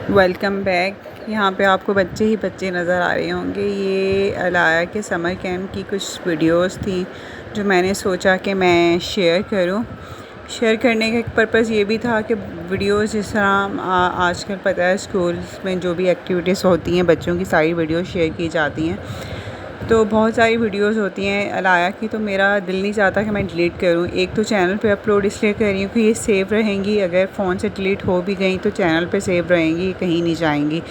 Welcome back. यहाँ पे आपको बच्चे ही बच्चे नज़र आ रहे होंगे। ये अलाया के समर कैंप की कुछ वीडियोस थी जो मैंने सोचा कि मैं शेयर करूँ। शेयर करने का एक पर्पज़ ये भी था कि वीडियोस जिस तरह आजकल पता है स्कूल्स में जो भी एक्टिविटीज़ होती हैं बच्चों की सारी वीडियोस शेयर की जाती हैं। तो बहुत सारी वीडियोस होती हैं अलाया की, तो मेरा दिल नहीं चाहता कि मैं डिलीट करूं। एक तो चैनल पे अपलोड इसलिए कर रही हूँ कि ये सेव रहेंगी, अगर फ़ोन से डिलीट हो भी गई तो चैनल पे सेव रहेंगी, कहीं नहीं जाएंगी।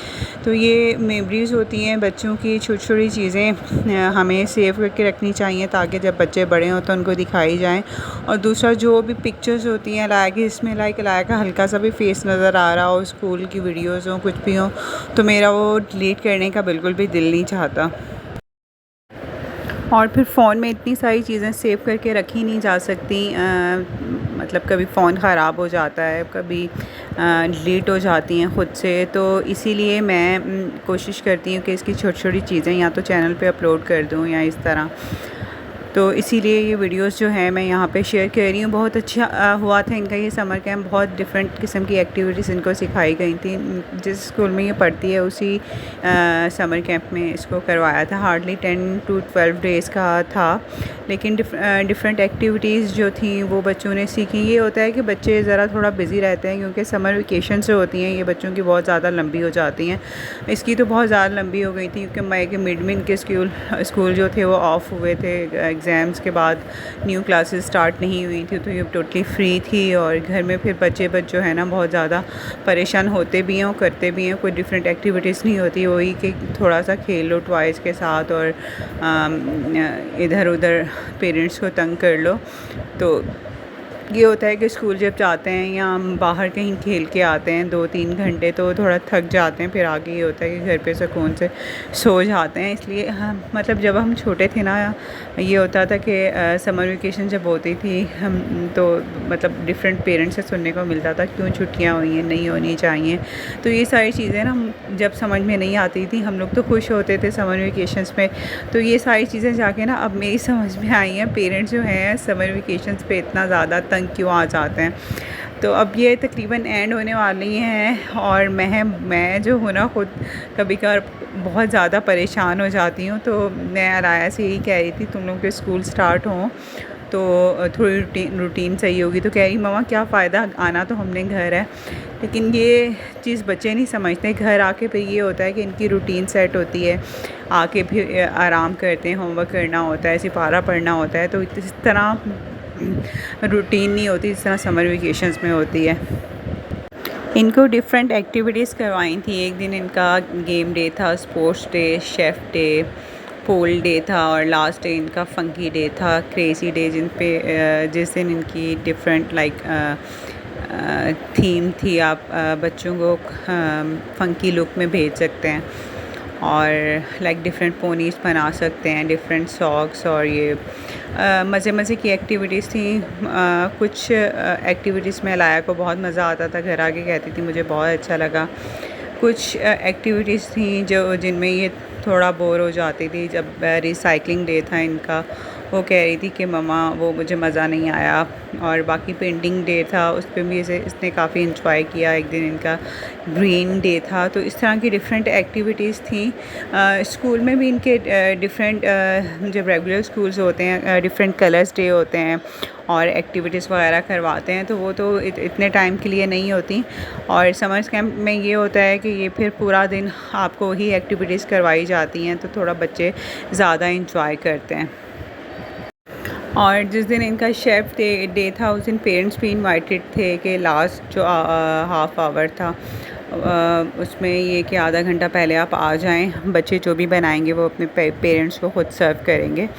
तो ये मेमोरीज़ होती हैं बच्चों की, छोटी छोटी चीज़ें हमें सेव करके रखनी चाहिए ताकि जब बच्चे बड़े हों तो उनको दिखाई जाएँ। और दूसरा जो भी पिक्चर्स होती हैं अलाया की, इसमें अलाया का हल्का सा भी फेस नज़र आ रहा हो, स्कूल की वीडियोज़ हो, कुछ भी हो, तो मेरा वो डिलीट करने का बिल्कुल भी दिल नहीं चाहता। और फिर फ़ोन में इतनी सारी चीज़ें सेव करके रखी नहीं जा सकती। मतलब कभी फ़ोन ख़राब हो जाता है, कभी डिलीट हो जाती हैं ख़ुद से। तो इसीलिए मैं कोशिश करती हूँ कि इसकी छोटी छोटी चीज़ें या तो चैनल पे अपलोड कर दूँ या इस तरह। तो इसीलिए ये वीडियोस जो हैं मैं यहाँ पे शेयर कर रही हूँ। बहुत अच्छा हुआ था इनका ये समर कैंप। बहुत डिफरेंट किस्म की एक्टिविटीज़ इनको सिखाई गई थी। जिस स्कूल में ये पढ़ती है उसी समर कैंप में इसको करवाया था। हार्डली 10 to 12 डेज़ का था, लेकिन डिफरेंट एक्टिविटीज़ जो थी वो बच्चों ने सीखी। ये होता है कि बच्चे ज़रा थोड़ा बिज़ी रहते हैं क्योंकि समर वेकेशन जो होती हैं ये बच्चों की बहुत ज़्यादा लंबी हो जाती हैं। इसकी तो बहुत ज़्यादा लंबी हो गई थी क्योंकि मई के मिड में इनके स्कूल जो थे वो ऑफ़ हुए थे। एग्ज़ाम्स के बाद न्यू क्लासेस स्टार्ट नहीं हुई थी, तो ये टोटली फ्री थी। और घर में फिर बच्चे जो है ना बहुत ज़्यादा परेशान होते भी हैं और करते भी हैं। कोई डिफरेंट एक्टिविटीज़ नहीं होती, वही कि थोड़ा सा खेल लो टॉयज़ के साथ और इधर उधर पेरेंट्स को तंग कर लो। तो ये होता है कि स्कूल जब जाते हैं या हम बाहर कहीं खेल के आते हैं 2-3 घंटे तो थोड़ा थक जाते हैं। फिर आगे ये होता है कि घर पे सुकून से सो जाते हैं। इसलिए मतलब जब हम छोटे थे ना, ये होता था कि समर वेकेशन जब होती थी हम तो मतलब डिफरेंट पेरेंट्स से सुनने को मिलता था क्यों छुट्टियां हुई हैं, नहीं होनी चाहिए। तो ये सारी चीज़ें ना जब समझ में नहीं आती थी, हम लोग तो खुश होते थे समर वेकेशंस में। तो ये सारी चीज़ें जाके ना अब मेरी समझ में आई हैं पेरेंट्स जो हैं समर वेकेशंस पे इतना ज़्यादा तंग क्यों आ जाते हैं। तो अब ये तकरीबन एंड होने वाली हैं और मैं जो हूँ ना खुद कभी कभार बहुत ज़्यादा परेशान हो जाती हूँ। तो मैं अलाया से यही कह रही थी तुम लोग के स्कूल स्टार्ट हों तो थोड़ी रूटीन सही होगी। तो कह रही मम्मा क्या फ़ायदा, आना तो हमने घर है। लेकिन ये चीज़ बच्चे नहीं समझते। घर आके फिर ये होता है कि इनकी रूटीन सेट होती है, आके फिर आराम करते हैं, होमवर्क करना होता है, सिपारा पढ़ना होता है। तो इस तरह रूटीन नहीं होती जिस तरह समर वेकेशंस में होती है। इनको डिफरेंट एक्टिविटीज़ करवाई थी। एक दिन इनका गेम डे था, sports day, chef day, poll day था और लास्ट डे इनका फ़ंकी डे था, क्रेज़ी डे, जिस दिन इनकी डिफरेंट थीम थी। आप बच्चों को फ़ंकी लुक में भेज सकते हैं और डिफरेंट पोनीज़ बना सकते हैं, डिफरेंट सॉक्स। और ये मज़े मज़े की एक्टिविटीज़ थी। कुछ एक्टिविटीज़ में अलाया को बहुत मज़ा आता था, घर आके कहती थी मुझे बहुत अच्छा लगा। कुछ एक्टिविटीज़ थी जिनमें ये थोड़ा बोर हो जाती थी। जब रिसाइकलिंग डे था इनका, वो कह रही थी कि मम्मा वो मुझे मज़ा नहीं आया। और बाकी पेंटिंग डे था, उस पर भी इसने काफ़ी इंजॉय किया। एक दिन इनका ग्रीन डे था। तो इस तरह की डिफरेंट एक्टिविटीज़ थी। स्कूल में भी इनके डिफरेंट जब रेगुलर स्कूल्स होते हैं डिफरेंट कलर्स डे होते हैं और एक्टिविटीज़ वगैरह करवाते हैं, तो वो तो इतने टाइम के लिए नहीं होती। और समर कैंप में ये होता है कि ये फिर पूरा दिन आपको वही एक्टिविटीज़ करवाई जाती हैं, तो थोड़ा बच्चे ज़्यादा इंजॉय करते हैं। और जिस दिन इनका शेफ़ डे था उस दिन पेरेंट्स भी इनवाइटेड थे कि लास्ट जो हाफ़ आवर था उसमें ये कि आधा घंटा पहले आप आ जाएं। बच्चे जो भी बनाएंगे वो अपने पेरेंट्स को ख़ुद सर्व करेंगे।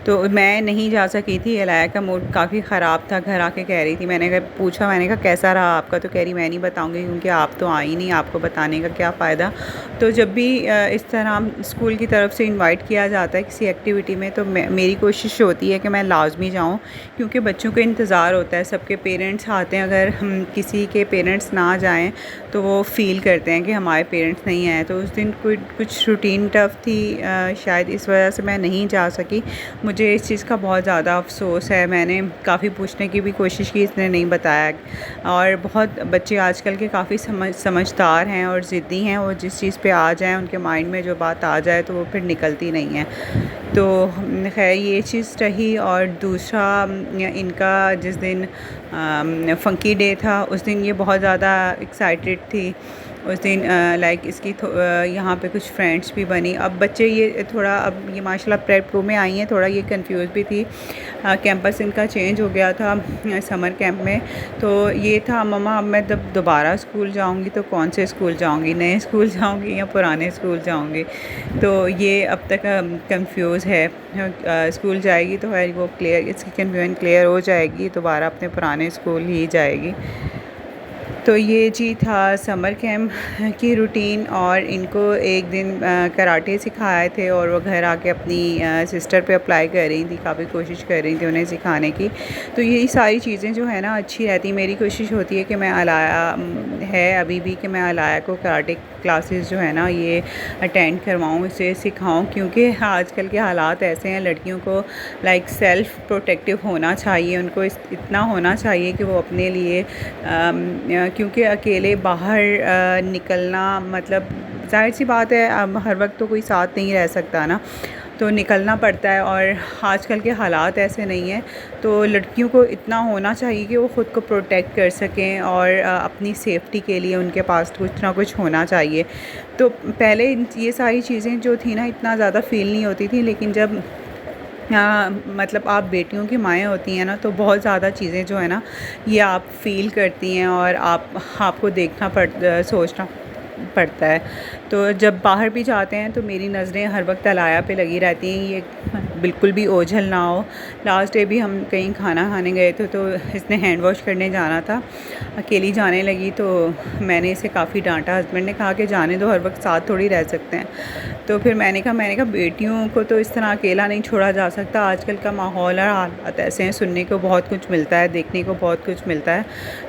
तो मैं नहीं जा सकी थी। अलाया का मूड काफ़ी ख़राब था, घर आके कह रही थी। मैंने कहा कैसा रहा आपका, तो कह रही मैं नहीं बताऊंगी क्योंकि आप तो आई नहीं, आपको बताने का क्या फ़ायदा। तो जब भी इस तरह स्कूल की तरफ से इनवाइट किया जाता है किसी एक्टिविटी में, तो मेरी कोशिश होती है कि मैं लाजमी जाऊँ क्योंकि बच्चों को इंतज़ार होता है, सबके पेरेंट्स आते हैं। अगर हम किसी के पेरेंट्स ना जाएँ तो वो फ़ील करते हैं कि हमारे पेरेंट्स नहीं आए। तो उस दिन कुछ रूटीन टफ़ थी, शायद इस वजह से मैं नहीं जा सकी। मुझे इस चीज़ का बहुत ज़्यादा अफ़सोस है। मैंने काफ़ी पूछने की भी कोशिश की, इसने नहीं बताया। और बहुत बच्चे आजकल के काफ़ी समझदार हैं और ज़िद्दी हैं, और जिस चीज़ पे आ जाएँ, उनके माइंड में जो बात आ जाए तो वो फिर निकलती नहीं है। तो ख़ैर ये चीज़ रही। और दूसरा, इनका जिस दिन फ़ंकी डे था, उस दिन ये बहुत ज़्यादा एक्साइटेड थी। उस दिन लाइक इसकी यहाँ पे कुछ फ्रेंड्स भी बनी। अब बच्चे ये थोड़ा, अब ये माशाल्लाह प्रेप 2 में आई हैं, थोड़ा ये कंफ्यूज भी थी। कैंपस इनका चेंज हो गया था समर कैंप में। तो ये था, मम्मा अब मैं जब दोबारा स्कूल जाऊँगी तो कौन से स्कूल जाऊँगी, नए स्कूल जाऊँगी या पुराने स्कूल जाऊँगी। तो ये अब तक कंफ्यूज है। स्कूल जाएगी तो है वो क्लियर, इसकी कन्फ्यूजन क्लियर हो जाएगी, दोबारा अपने पुराने स्कूल ही जाएगी। तो ये जी था समर कैंप की रूटीन। और इनको एक दिन कराटे सिखाए थे, और वो घर आके अपनी सिस्टर पे अप्लाई कर रही थी, काफ़ी कोशिश कर रही थी उन्हें सिखाने की। तो यही सारी चीज़ें जो है ना अच्छी रहती। मेरी कोशिश होती है कि मैं अलाया है अभी भी कि मैं अलाया को कराटे क्लासेस जो है ना ये अटेंड करवाऊँ, इसे सिखाऊँ, क्योंकि आजकल के हालात ऐसे हैं। लड़कियों को लाइक सेल्फ़ प्रोटेक्टिव होना चाहिए, उनको इतना होना चाहिए कि वो अपने लिए क्योंकि अकेले बाहर निकलना, मतलब ज़ाहिर सी बात है, अब हर वक्त तो कोई साथ नहीं रह सकता ना, तो निकलना पड़ता है। और आजकल के हालात ऐसे नहीं हैं, तो लड़कियों को इतना होना चाहिए कि वो ख़ुद को प्रोटेक्ट कर सकें, और अपनी सेफ्टी के लिए उनके पास कुछ ना कुछ होना चाहिए। तो पहले ये सारी चीज़ें जो थी ना इतना ज़्यादा फ़ील नहीं होती थी, लेकिन जब मतलब आप बेटियों की माएँ होती हैं ना, तो बहुत ज़्यादा चीज़ें जो है ना ये आप फ़ील करती हैं, और आपको सोचना पड़ता है। तो जब बाहर भी जाते हैं तो मेरी नज़रें हर वक्त अलाया पे लगी रहती हैं, ये बिल्कुल भी ओझल ना हो। लास्ट डे भी हम कहीं खाना खाने गए थे, तो इसने हैंड वॉश करने जाना था, अकेली जाने लगी। तो मैंने इसे काफ़ी डांटा। हस्बैंड ने कहा कि जाने दो, हर वक्त साथ थोड़ी रह सकते हैं। तो फिर मैंने कहा बेटियों को तो इस तरह अकेला नहीं छोड़ा जा सकता। आजकल का माहौल और हालात ऐसे हैं, सुनने को बहुत कुछ मिलता है, देखने को बहुत कुछ मिलता है,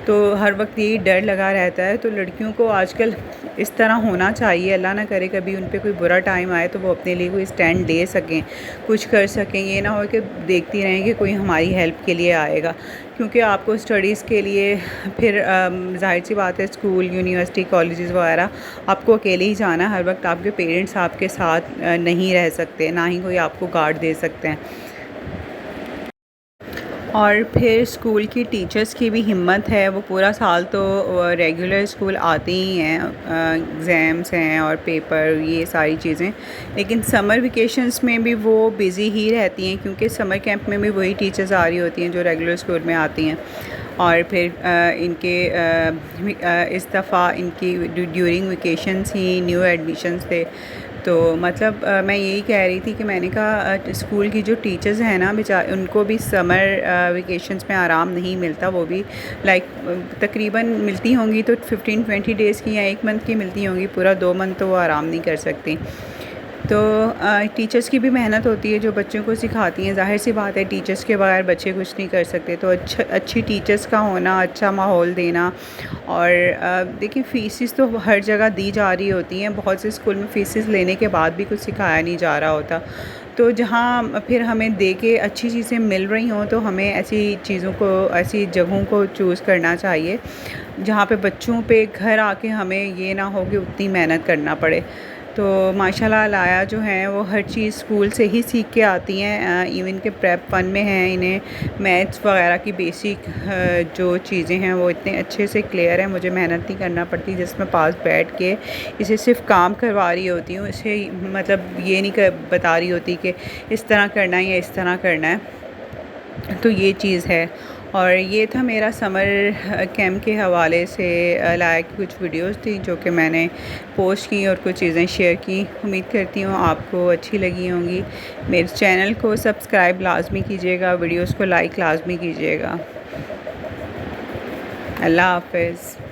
तो हर वक्त यही डर लगा रहता है। तो लड़कियों को आजकल इस तरह होना चाहिए, अल्लाह ना करे कभी उन पे कोई बुरा टाइम आए तो वो अपने लिए कोई स्टैंड ले सकें, कुछ कर सकें। ये ना हो कि देखती रहें कि कोई हमारी हेल्प के लिए आएगा, क्योंकि आपको स्टडीज़ के लिए फिर ज़ाहिर सी बात है स्कूल, यूनिवर्सिटी, कॉलेजेस वगैरह आपको अकेले ही जाना है। हर वक्त आपके पेरेंट्स आपके साथ नहीं रह सकते, ना ही कोई आपको गार्ड दे सकते हैं। और फिर स्कूल की टीचर्स की भी हिम्मत है, वो पूरा साल तो रेगुलर स्कूल आते ही हैं, एग्ज़ाम्स हैं और पेपर, ये सारी चीज़ें, लेकिन समर वेकेशंस में भी वो बिज़ी ही रहती हैं, क्योंकि समर कैंप में भी वही टीचर्स आ रही होती हैं जो रेगुलर स्कूल में आती हैं। और फिर इस दफ़ा इनकी ड्यूरिंग वेकेशंस ही न्यू एडमिशन्स थे। तो मतलब मैं यही कह रही थी कि मैंने कहा स्कूल की जो टीचर्स हैं ना उनको भी समर वेकेशंस में आराम नहीं मिलता। वो भी लाइक तकरीबन मिलती होंगी तो 15-20 डेज़ की या 1 मंथ की मिलती होंगी, पूरा 2 मंथ तो वो आराम नहीं कर सकती। तो टीचर्स की भी मेहनत होती है जो बच्चों को सिखाती हैं। ज़ाहिर सी बात है टीचर्स के बगैर बच्चे कुछ नहीं कर सकते। तो अच्छी टीचर्स का होना, अच्छा माहौल देना। और देखिए फ़ीसेस तो हर जगह दी जा रही होती हैं, बहुत से स्कूल में फ़ीसेस लेने के बाद भी कुछ सिखाया नहीं जा रहा होता। तो जहाँ फिर हमें दे के अच्छी चीज़ें मिल रही हों तो हमें ऐसी जगहों को चूज़ करना चाहिए जहाँ पे बच्चों पे घर आके हमें ये ना हो कि उतनी मेहनत करना पड़े। तो माशाल्लाह लाया जो हैं वो हर चीज़ स्कूल से ही सीख के आती हैं। इवन के प्रेप 1 में हैं, इन्हें मैथ्स वगैरह की बेसिक जो चीज़ें हैं वो इतने अच्छे से क्लियर है, मुझे मेहनत नहीं करना पड़ती। जिसमें पास बैठ के इसे सिर्फ काम करवा रही होती हूँ, इसे मतलब ये नहीं बता रही होती कि इस तरह करना है या इस तरह करना है। तो ये चीज़ है। और ये था मेरा समर कैंप के हवाले से लाया की कुछ वीडियोस थी जो कि मैंने पोस्ट की और कुछ चीज़ें शेयर की। उम्मीद करती हूँ आपको अच्छी लगी होंगी। मेरे चैनल को सब्सक्राइब लाजमी कीजिएगा, वीडियोस को लाइक लाजमी कीजिएगा। अल्लाह हाफ़िज़।